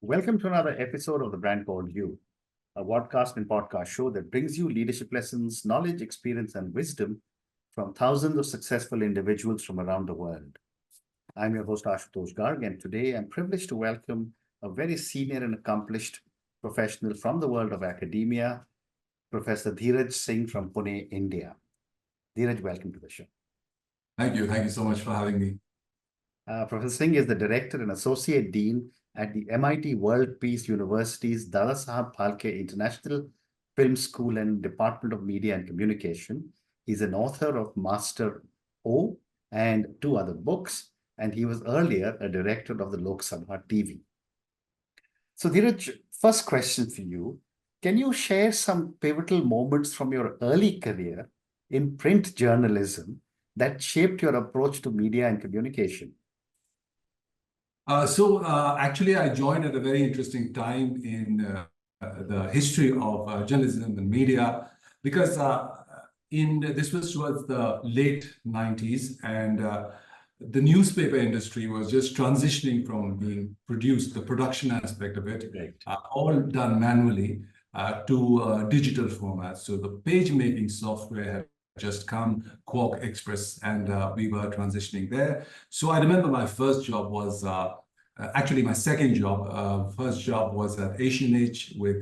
Welcome to another episode of The Brand Called You, a podcast and podcast show that brings you leadership lessons, knowledge, experience, and wisdom from thousands of successful individuals from around the world. I'm your host, Ashutosh Garg, and today I'm privileged to welcome a very senior and accomplished professional from the world of academia, Professor Dhiraj Singh from Pune, India. Dhiraj, welcome to the show. Thank you. Thank you so much for having me. Professor Singh is the Director and Associate Dean at the MIT World Peace University's Dadasaheb Phalke International Film School and Department of Media and Communication. He's an author of Master O and two other books, and he was earlier a director of the Lok Sabha TV. So Dhiraj, first question for you. Can you share some pivotal moments from your early career in print journalism that shaped your approach to media and communication? Actually, I joined at a very interesting time in the history of journalism and media, because this was towards the late 90s, and the newspaper industry was just transitioning from being produced, the production aspect of it, right, all done manually, to digital formats. So the page-making software had just come, Quark Express, and we were transitioning there. So I remember my first job was, actually my second job, first job was at Asian Age with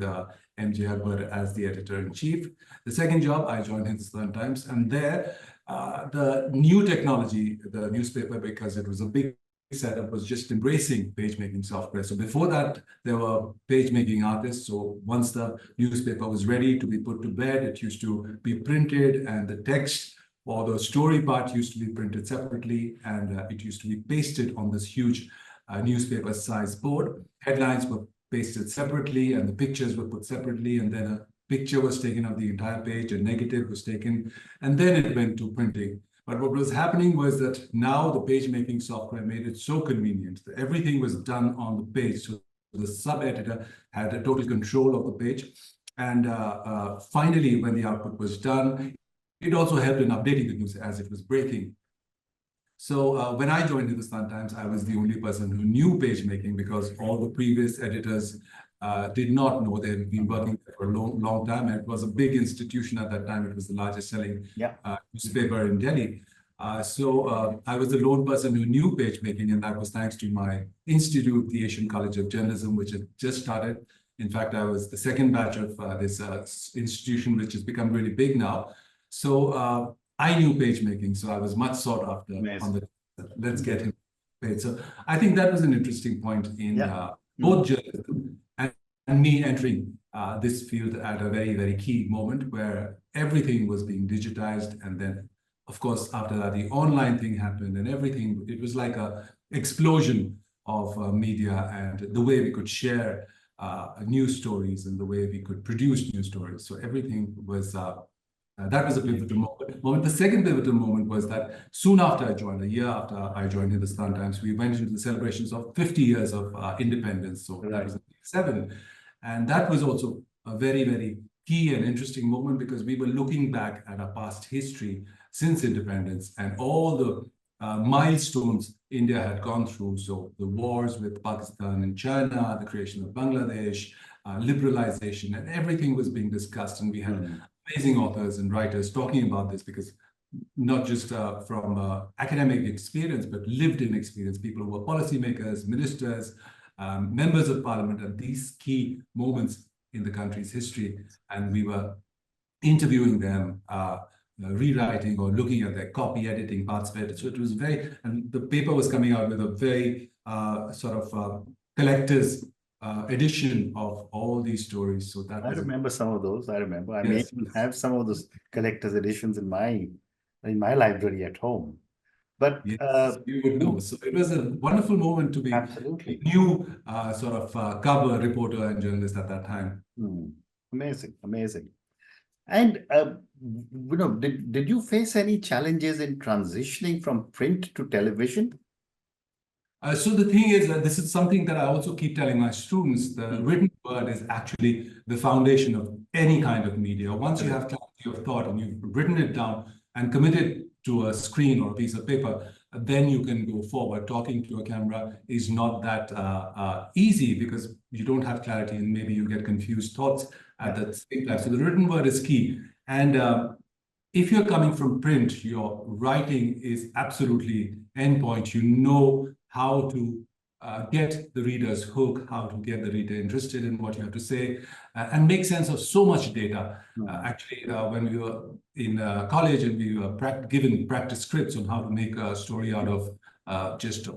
MJ Akbar as the editor-in-chief. The second job, I joined Hindustan Times, and there, the new technology, the newspaper, because it was a big setup, was just embracing page-making software. So before that, there were page-making artists. So once the newspaper was ready to be put to bed, it used to be printed, and the text or the story part used to be printed separately, and it used to be pasted on this huge newspaper-sized board. Headlines were pasted separately, and the pictures were put separately, and then a picture was taken of the entire page, a negative was taken, and then it went to printing. But what was happening was that now the page-making software made it so convenient that everything was done on the page. So the sub-editor had a total control of the page. And finally, when the output was done, it also helped in updating the news as it was breaking. So when I joined Hindustan Times, I was the only person who knew page-making, because all the previous editors did not know. They had been working there for a long time, and it was a big institution at that time. It was the largest selling newspaper in Delhi. So I was the lone person who knew page making, and that was thanks to my institute, the Asian College of Journalism, which had just started. In fact, I was the second batch of this institution, which has become really big now. So I knew page making, so I was much sought after. Amazing. On the let's get him paid. So I think that was an interesting point in both journalism and me entering this field at a very, very key moment where everything was being digitized. And then, of course, after that, the online thing happened, and everything, it was like a explosion of media and the way we could share news stories and the way we could produce news stories. So everything was, that was a pivotal moment. The second pivotal moment was that soon after I joined, a year after I joined Hindustan Times, we went into the celebrations of 50 years of independence. So that was 7. And that was also a very, very key and interesting moment, because we were looking back at our past history since independence and all the milestones India had gone through. So the wars with Pakistan and China, the creation of Bangladesh, liberalization, and everything was being discussed. And we had amazing authors and writers talking about this, because not just from academic experience, but lived-in experience, people who were policymakers, ministers, members of parliament at these key moments in the country's history. And we were interviewing them, rewriting or looking at their copy, editing parts of it. So it was very, and the paper was coming out with a very sort of collector's edition of all these stories. So that I remember some of those. I remember. I may even have some of those collector's editions in my library at home. But yes, you would know. So it was a wonderful moment to be absolutely a new sort of cover reporter and journalist at that time. Amazing, amazing. And did you face any challenges in transitioning from print to television? So the thing is that this is something that I also keep telling my students. The written word is actually the foundation of any kind of media. Once you have clarity of thought and you've written it down and committed to a screen or a piece of paper, then you can go forward. Talking to a camera is not that easy because you don't have clarity and maybe you get confused thoughts at the same time. So the written word is key. And if you're coming from print, your writing is absolutely endpoint. You know how to get the reader's hook, how to get the reader interested in what you have to say, and make sense of so much data. Actually, when we were in college and we were given practice scripts on how to make a story out of just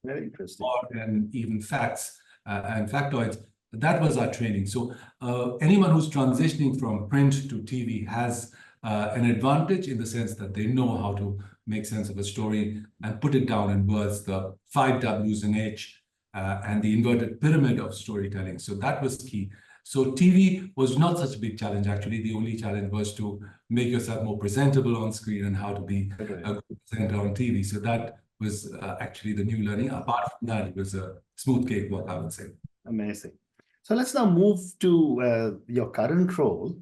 very interesting and even facts and factoids, that was our training. So anyone who's transitioning from print to TV has an advantage in the sense that they know how to make sense of a story and put it down in words, the 5 W's and H, and the inverted pyramid of storytelling. So that was key. So TV was not such a big challenge, actually. The only challenge was to make yourself more presentable on screen and how to be a good presenter on TV. So that was actually the new learning. Apart from that, it was a smooth cakewalk, I would say. Amazing. So let's now move to your current role.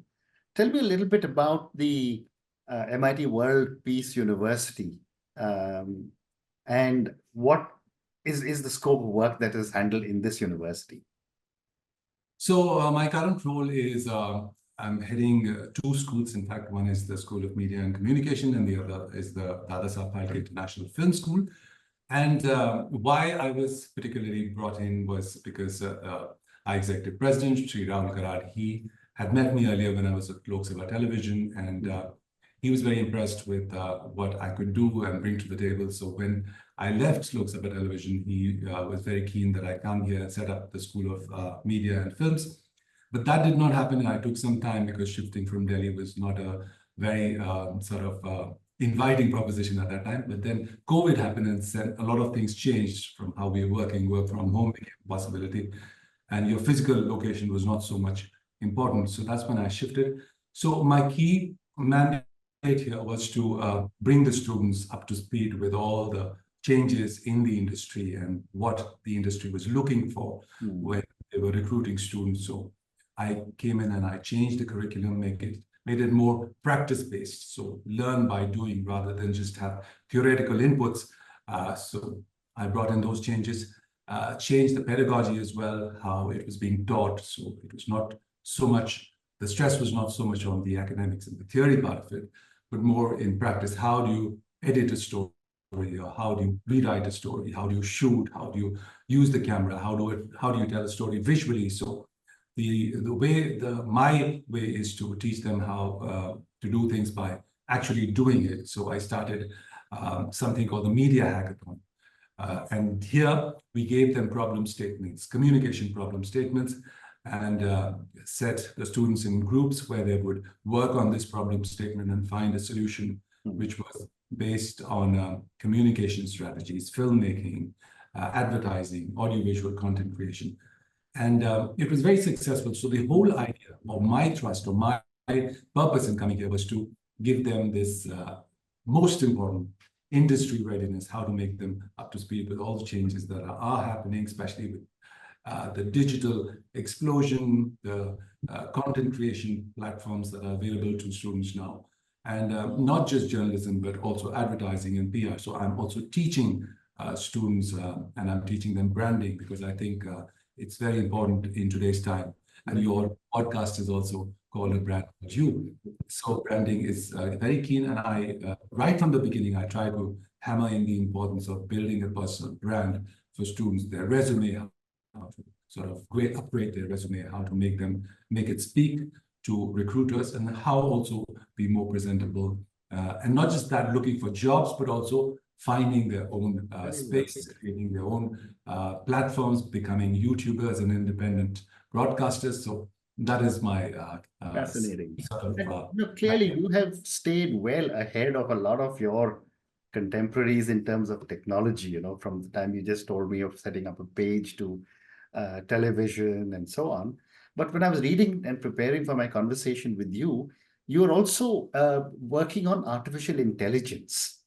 Tell me a little bit about the MIT World Peace University and what is the scope of work that is handled in this university? So my current role is I'm heading 2 schools. In fact, one is the School of Media and Communication and the other is the Dadasaheb International Film School. And why I was particularly brought in was because our executive president, Sri Rahul Karad, he had met me earlier when I was at Lok Sabha Television, and he was very impressed with what I could do and bring to the table. So when I left Lok Sabha Television, he was very keen that I come here and set up the School of Media and Films. But that did not happen. I took some time because shifting from Delhi was not a very inviting proposition at that time. But then COVID happened and a lot of things changed from how we were working. Work from home became a possibility. And your physical location was not so much important. So that's when I shifted. So my key mandate here was to bring the students up to speed with all the changes in the industry and what the industry was looking for when they were recruiting students. So I came in and I changed the curriculum, made it more practice-based. So learn by doing rather than just have theoretical inputs. So I brought in those changes, changed the pedagogy as well, how it was being taught. So it was not so much, the stress was not so much on the academics and the theory part of it, but more in practice. How do you edit a story? Or how do you rewrite a story? How do you shoot? How do you use the camera? How do you tell a story visually? So my way is to teach them how to do things by actually doing it. So I started something called the Media Hackathon. And here we gave them problem statements, communication problem statements, and set the students in groups where they would work on this problem statement and find a solution, which was based on communication strategies, filmmaking, advertising, audiovisual content creation. And it was very successful. So the whole idea of my trust or my purpose in coming here was to give them this most important industry readiness, how to make them up to speed with all the changes that are happening, especially with the digital explosion, the content creation platforms that are available to students now. And not just journalism, but also advertising and PR. So I'm also teaching students and I'm teaching them branding because I think it's very important in today's time. And your podcast is also called A Brand About You. So branding is very keen. And I, right from the beginning, I try to hammer in the importance of building a personal brand for students, their resume, how to sort of upgrade their resume, how to make it speak to recruiters, and how also be more presentable. And not just that, looking for jobs, but also finding their own space, creating their own platforms, becoming YouTubers and independent broadcasters. So that is my fascinating. Clearly, you have stayed well ahead of a lot of your contemporaries in terms of technology, from the time you just told me of setting up a page to television and so on. But when I was reading and preparing for my conversation with you, you are also working on artificial intelligence.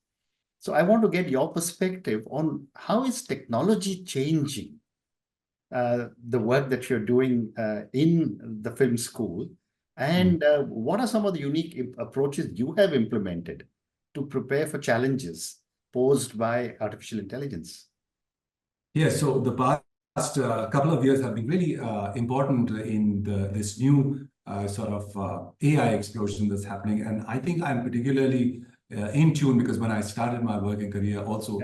So I want to get your perspective on how is technology changing the work that you're doing in the film school, and what are some of the unique approaches you have implemented to prepare for challenges, posed by artificial intelligence? Yeah, so the past couple of years have been really important in this new sort of AI explosion that's happening. And I think I'm particularly in tune because when I started my working career, also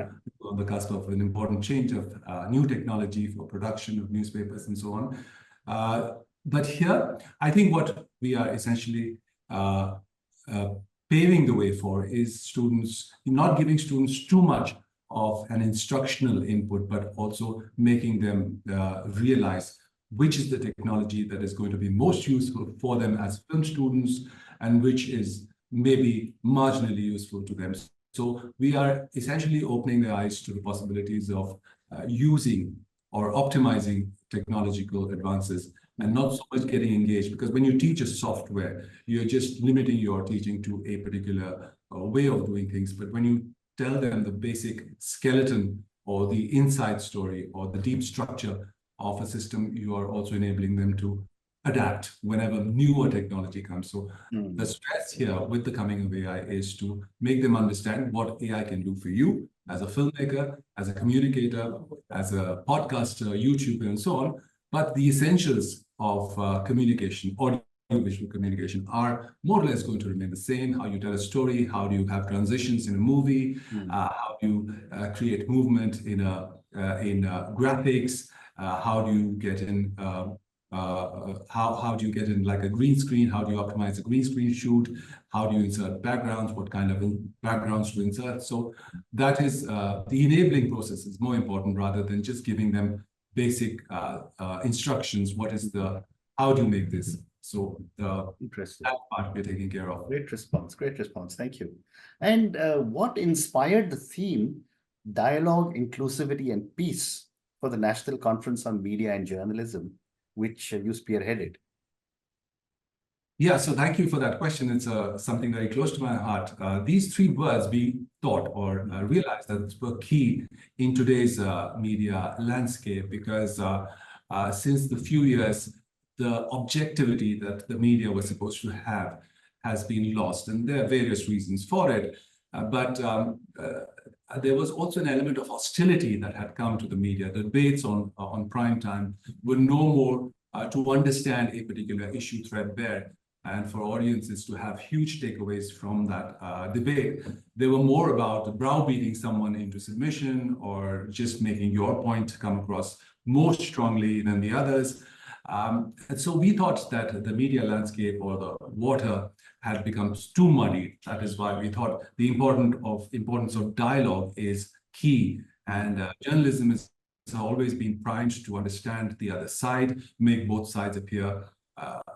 on the cusp of an important change of new technology for production of newspapers and so on. But here, I think what we are essentially paving the way for is students, not giving students too much of an instructional input, but also making them realize which is the technology that is going to be most useful for them as film students and which is maybe marginally useful to them. So we are essentially opening their eyes to the possibilities of using or optimizing technological advances and not so much getting engaged, because when you teach a software, you're just limiting your teaching to a particular way of doing things. But when you tell them the basic skeleton or the inside story or the deep structure of a system, you are also enabling them to adapt whenever newer technology comes. So the stress here with the coming of AI is to make them understand what AI can do for you as a filmmaker, as a communicator, as a podcaster, YouTuber, and so on. But the essentials of communication, audio-visual communication, are more or less going to remain the same. How you tell a story, how do you have transitions in a movie, how do you create movement in graphics, how do you get in how do you get in like a green screen? How do you optimize a green screen shoot? How do you insert backgrounds? What kind of backgrounds to insert? So that is the enabling process is more important rather than just giving them basic instructions. What is the, how do you make this? So Interesting. that part we're taking care of. Great response. Great response. Thank you. And what inspired the theme, dialogue, inclusivity, and peace for the National Conference on Media and Journalism, which you spearheaded? Yeah, so thank you for that question. It's something very close to my heart. These three words we thought or realized that were key in today's media landscape because since the few years, the objectivity that the media was supposed to have has been lost. And there are various reasons for it. But there was also an element of hostility that had come to the media. The debates on prime time were no more to understand a particular issue threadbare and for audiences to have huge takeaways from that debate. They were more about browbeating someone into submission or just making your point come across more strongly than the others. And so we thought that the media landscape or the water had become too muddy. That is why we thought the importance of dialogue is key. And journalism has always been primed to understand the other side, make both sides appear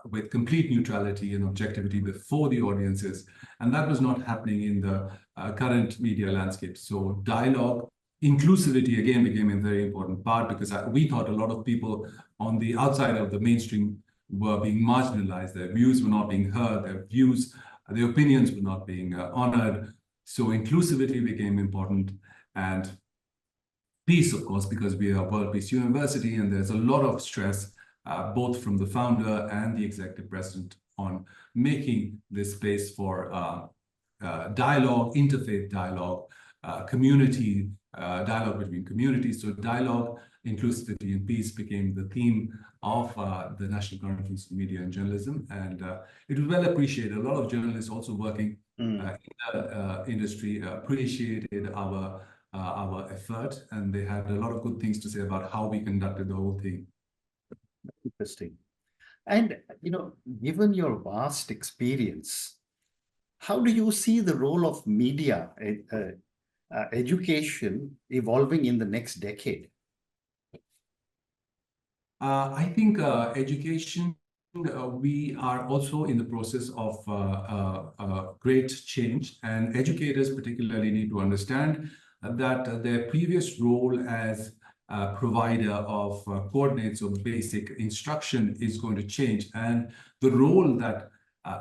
with complete neutrality and objectivity before the audiences. And that was not happening in the current media landscape. So dialogue, inclusivity again became a very important part because we thought a lot of people on the outside of the mainstream were being marginalized. Their views were not being heard, their opinions were not being honored. So inclusivity became important, and peace, of course, because we are a World Peace University and there's a lot of stress both from the founder and the executive president on making this space for dialogue, interfaith dialogue, community dialogue between communities. So dialogue, inclusivity, and peace became the theme of the National Conference on Media and Journalism. And it was well appreciated. A lot of journalists also working in the industry appreciated our effort, and they had a lot of good things to say about how we conducted the whole thing. Interesting. And, given your vast experience, how do you see the role of media education evolving in the next decade? I think education, we are also in the process of great change, and educators particularly need to understand that their previous role as provider of coordinates or basic instruction is going to change. And the role that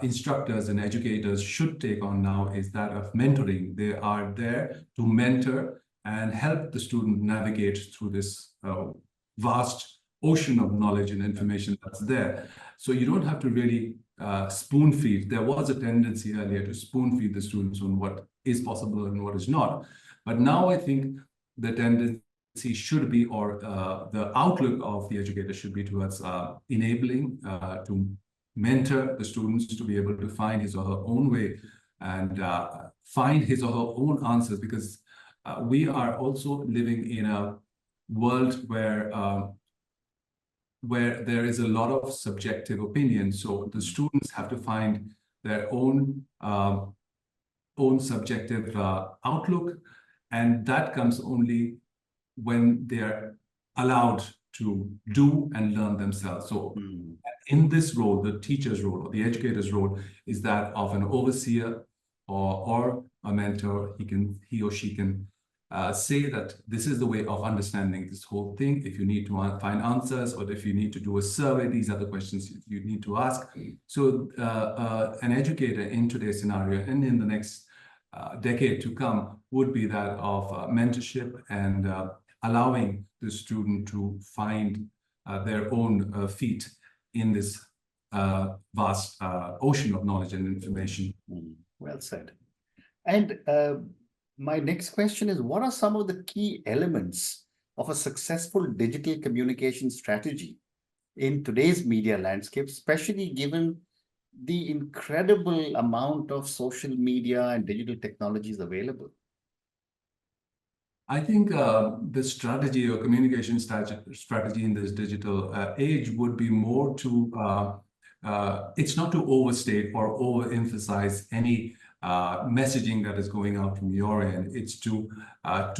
instructors and educators should take on now is that of mentoring. They are there to mentor and help the student navigate through this vast ocean of knowledge and information that's there. So you don't have to really spoon feed. There was a tendency earlier to spoon feed the students on what is possible and what is not. But now I think the tendency should be, or the outlook of the educator should be towards enabling, to mentor the students to be able to find his or her own way and find his or her own answers, because we are also living in a world where there is a lot of subjective opinion. So the students have to find their own subjective outlook, and that comes only when they are allowed to do and learn themselves. So in this role, the teacher's role or the educator's role is that of an overseer or a mentor. He or she can say that this is the way of understanding this whole thing. If you need to find answers, or if you need to do a survey, these are the questions you need to ask. So an educator in today's scenario and in the next decade to come would be that of mentorship and allowing the student to find their own feet in this vast ocean of knowledge and information. Well said. And my next question is, what are some of the key elements of a successful digital communication strategy in today's media landscape, especially given the incredible amount of social media and digital technologies available? I think the strategy or communication strategy in this digital age would be more to, it's not to overstate or overemphasize any messaging that is going out from your end. It's to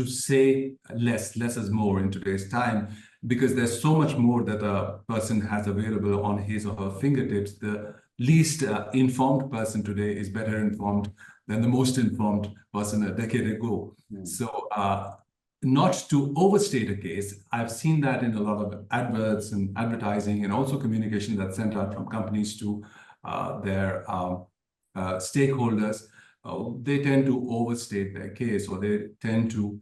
say less is more in today's time, because there's so much more that a person has available on his or her fingertips. The least informed person today is better informed than the most informed person a decade ago. So not to overstate a case, I've seen that in a lot of adverts and advertising, and also communication that's sent out from companies to their stakeholders. They tend to overstate their case, or they tend to,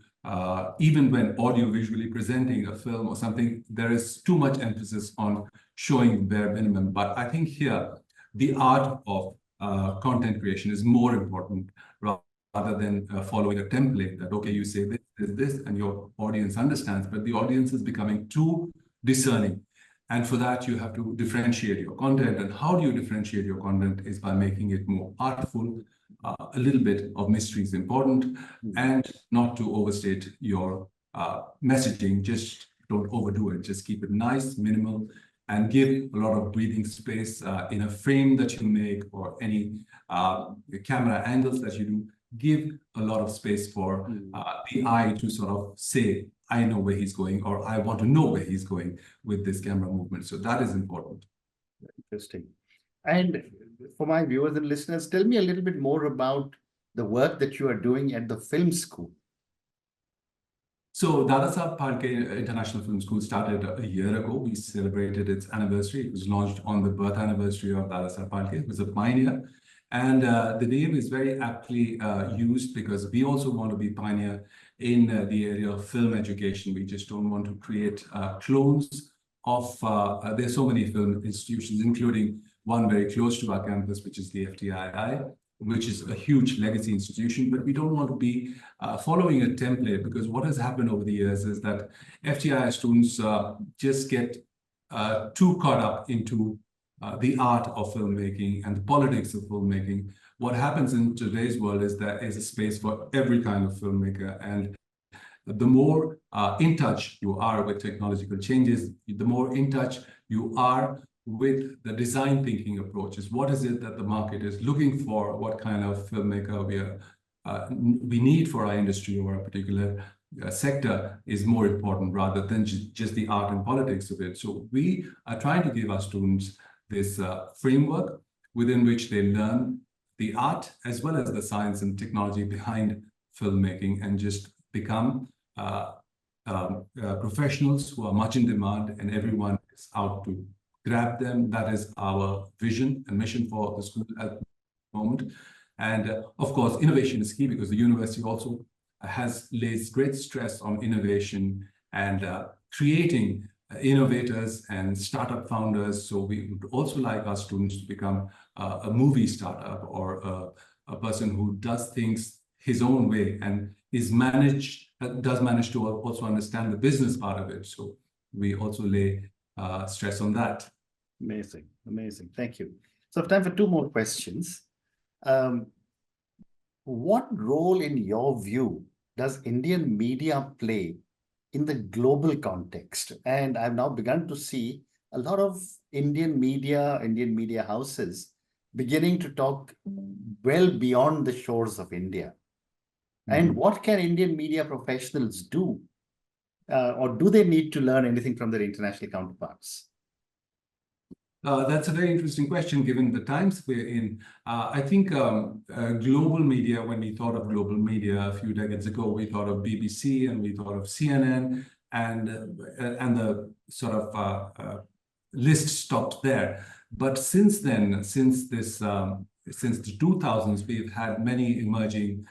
even when audio visually presenting a film or something, there is too much emphasis on showing bare minimum. But I think here, the art of content creation is more important, rather than following a template that, okay, you say this, and your audience understands, but the audience is becoming too discerning. And for that, you have to differentiate your content. And how do you differentiate your content is by making it more artful. A little bit of mystery is important, and not to overstate your messaging. Just don't overdo it. Just keep it nice, minimal, and give a lot of breathing space in a frame that you make, or any camera angles that you do. Give a lot of space for the eye to sort of say, I know where he's going, or I want to know where he's going with this camera movement. So that is important. Interesting. And for my viewers and listeners, tell me a little bit more about the work that you are doing at the film school. So Dadasaheb Phalke International Film School started a year ago. We celebrated its anniversary. It was launched on the birth anniversary of Dadasaheb Phalke. It was a pioneer. And the name is very aptly used, because we also want to be pioneer in the area of film education. We just don't want to create clones of, there's so many film institutions, including one very close to our campus, which is the FTII, which is a huge legacy institution. But we don't want to be following a template, because what has happened over the years is that FTII students just get too caught up into the art of filmmaking and the politics of filmmaking. What happens in today's world is there is a space for every kind of filmmaker. And the more in touch you are with technological changes, the more in touch you are with the design thinking approaches. What is it that the market is looking for? What kind of filmmaker we need for our industry or a particular sector is more important, rather than just the art and politics of it. So we are trying to give our students this framework within which they learn the art as well as the science and technology behind filmmaking, and just become professionals who are much in demand, and everyone is out to grab them. That is our vision and mission for the school at the moment. And of course, innovation is key, because the university also lays great stress on innovation and creating innovators and startup founders. So we would also like our students to become a movie startup or a person who does things his own way and does manage to also understand the business part of it. So we also lay stress on that. Amazing, amazing. Thank you. So I have time for two more questions. What role, in your view, does Indian media play in the global context? And I've now begun to see a lot of Indian media houses beginning to talk well beyond the shores of India. And what can Indian media professionals do? Or do they need to learn anything from their international counterparts? That's a very interesting question, given the times we're in. I think global media, when we thought of global media a few decades ago, we thought of BBC and we thought of CNN, and the sort of list stopped there. But since then, since the 2000s, we've had many emerging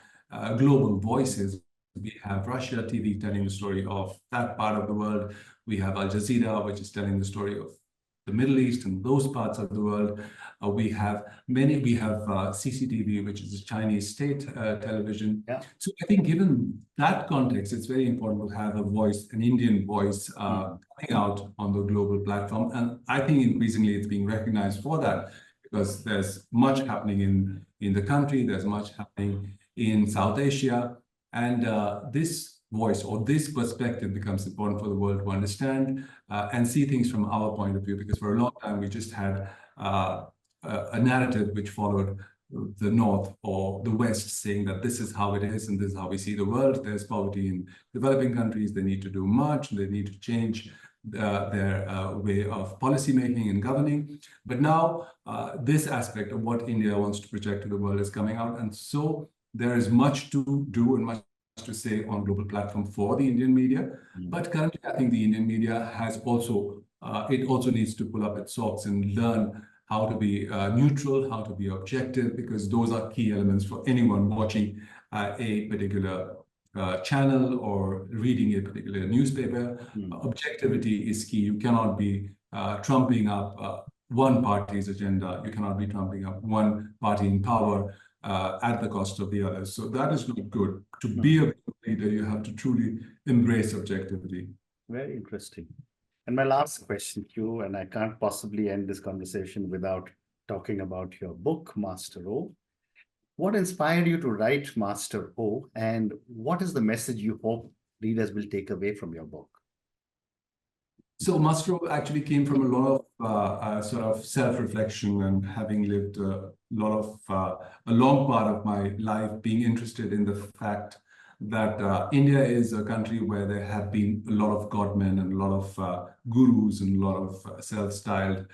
global voices. We have Russia TV telling the story of that part of the world. We have Al Jazeera, which is telling the story of the Middle East and those parts of the world. We have CCTV, which is a Chinese state television. Yeah. So I think given that context, it's very important to have a voice, an Indian voice coming out on the global platform. And I think increasingly it's being recognized for that, because there's much happening in the country, there's much happening in South Asia. And this voice or this perspective becomes important for the world to understand and see things from our point of view, because for a long time we just had a narrative which followed the North or the West, saying that this is how it is and this is how we see the world. There's poverty in developing countries, they need to do much, they need to change their way of policy making and governing. But now this aspect of what India wants to project to the world is coming out, and so there is much to do and much to say on global platform for the Indian media. But currently, I think the Indian media has also, it also needs to pull up its socks and learn how to be neutral, how to be objective, because those are key elements for anyone watching a particular channel or reading a particular newspaper. Objectivity is key. You cannot be trumping up one party's agenda. You cannot be trumping up one party in power at the cost of the others. So that is not good. To be a leader, you have to truly embrace objectivity. Very interesting. And my last question to you, and I can't possibly end this conversation without talking about your book, Master O. What inspired you to write Master O, and what is the message you hope readers will take away from your book? So Master O actually came from a lot of sort of self-reflection, and having lived a long part of my life being interested in the fact that India is a country where there have been a lot of godmen and a lot of gurus and a lot of self-styled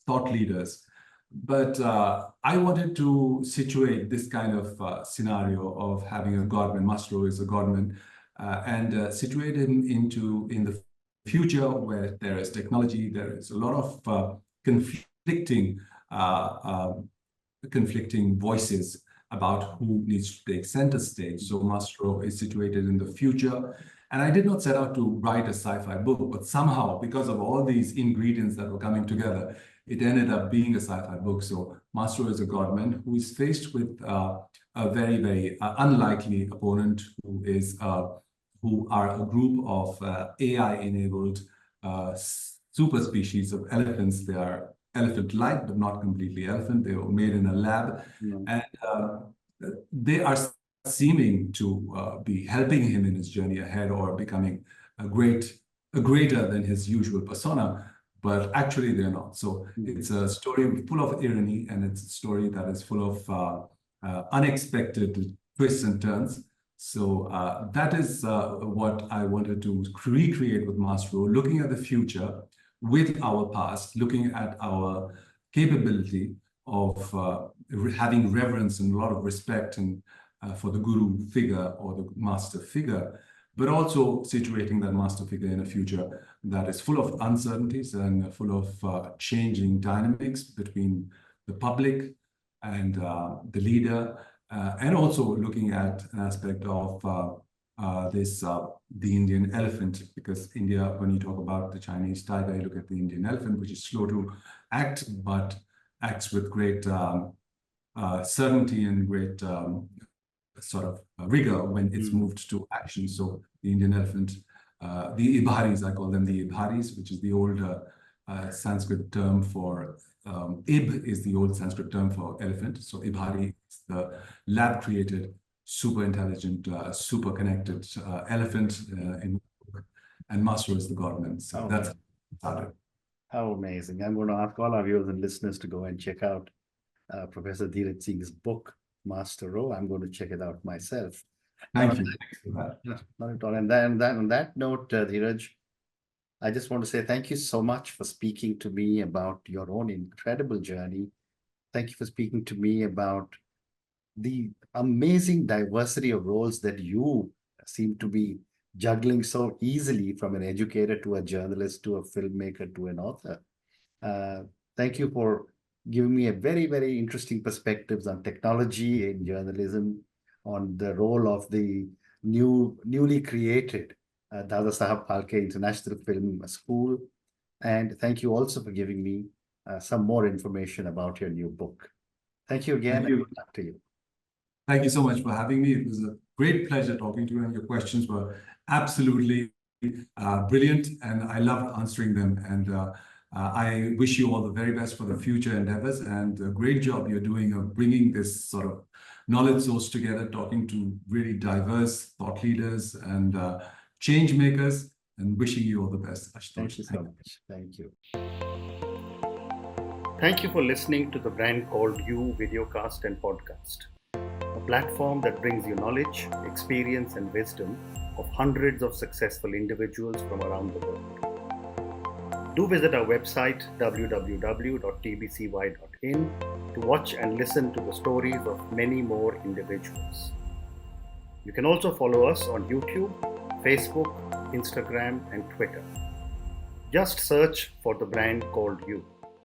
thought leaders. But I wanted to situate this kind of scenario of having a godman. Master O is a godman, and situate him in the future, where there is technology, there is a lot of conflicting voices about who needs to take center stage. So Master O is situated in the future. And I did not set out to write a sci-fi book, but somehow, because of all these ingredients that were coming together, it ended up being a sci-fi book. So Master O is a godman who is faced with a very, very unlikely opponent, who are a group of AI-enabled super species of elephants. They are elephant-like, but not completely elephant. They were made in a lab. And they are seeming to be helping him in his journey ahead, or becoming greater than his usual persona, but actually they're not. So it's a story full of irony, and it's a story that is full of unexpected twists and turns. So that is what I wanted to recreate with Master O, looking at the future with our past, looking at our capability of having reverence and a lot of respect and for the guru figure or the master figure, but also situating that master figure in a future that is full of uncertainties and full of changing dynamics between the public and the leader. And also looking at an aspect of the Indian elephant, because India, when you talk about the Chinese tiger, you look at the Indian elephant, which is slow to act, but acts with great certainty and great sort of rigor when it's moved to action. So the Indian elephant, the Ibharis, I call them the Ibharis, which is the old Sanskrit term for Ib is the old Sanskrit term for elephant. So Ibhari is the lab-created, super intelligent, super connected elephant and Master is the godman. So that's how it. How amazing. I'm going to ask all our viewers and listeners to go and check out Professor Dhiraj Singh's book, Master Row. I'm going to check it out myself. Thank you for that. Not at all. And then on that note, Dhiraj, I just want to say thank you so much for speaking to me about your own incredible journey. Thank you for speaking to me about the amazing diversity of roles that you seem to be juggling so easily, from an educator to a journalist to a filmmaker to an author. Thank you for giving me a very, very interesting perspectives on technology in journalism, on the role of the newly created Dadasaheb Phalke International Film School. And thank you also for giving me some more information about your new book. Thank you again. Thank you. And good luck to you. Thank you so much for having me. It was a great pleasure talking to you, and your questions were absolutely brilliant, and I loved answering them. And I wish you all the very best for the future endeavors, and a great job you're doing of bringing this sort of knowledge source together, talking to really diverse thought leaders and change makers, and wishing you all the best. Thank you so much. Thank you. Thank you for listening to the Brand Called You videocast and podcast, a platform that brings you knowledge, experience, and wisdom of hundreds of successful individuals from around the world. Do visit our website www.tbcy.in to watch and listen to the stories of many more individuals. You can also follow us on YouTube, Facebook, Instagram, and Twitter. Just search for the Brand Called You.